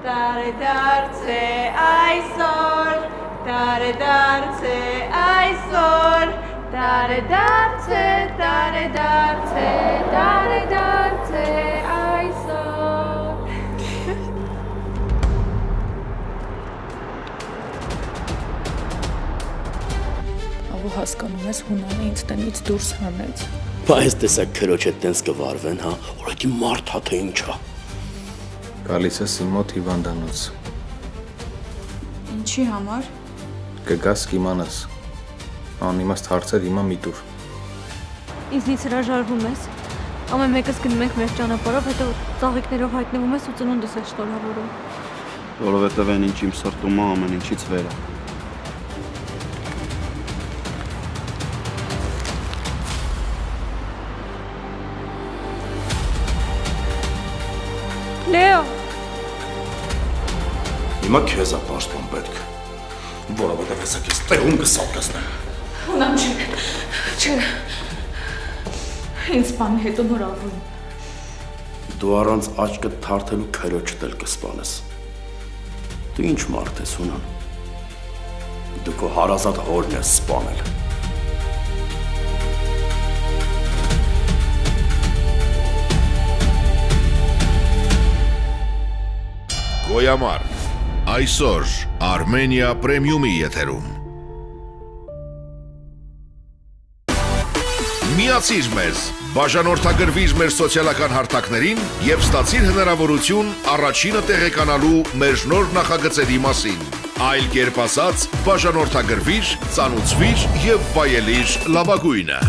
Տարեդարձե այսօր, տարեդարձե այսօր, տարեդարձե, տարեդարձե, տարեդարձե այսօր։ Ահա հասկանում ես, Հունանը ինձ տնից դուրս հանեց։ Բայց տեսակ քրոջ հետ տենց կվարվեն, հա, որակի մարդ հա թե ինչա։ Գալիս ես իմ մոտ հիվանդանոց։ Ինչի համար։ Կգաս կիմանաս։ Անիմաստ հարցեր հիմա մի տուր։ Ինձնից հրաժարվում ես։ Ամեն մեկս գնում ենք մեր ճանապարհով, հետո ծաղիկներով հայտնվում ես ու ծնունդս ես շնորհավորում։ Որովհետև այն ինչ իմ սրտում է, ամեն ինչից վեր է։ Լեո։ Հիմա քեզ է պաշտպան պետք, որովհետև հեսա քեզ տեղում կսատկացնեմ։ Հունան չէ։ Ինձ սպանի հետո նոր ալվում։ Դու առանց աչքդ թարթելու քրոջդ էլ կսպանես։ Դու ինչ մարդ ես, Հունան։ Դու քո հարազատ հորն ես սպանել։ Գոյամար, այսօր Արմենիա պրեմիումի եթերում։ Միացիր մեզ, բաժանորդագրվիր մեր սոցիալական հարթակներին և ստացիր հնարավորություն առաջինը տեղեկանալու մեր նոր նախագծերի մասին։ Այլ կերպ ասած, բաժանորդագրվիր, ծանուցվիր և վայելիր լավագույնը։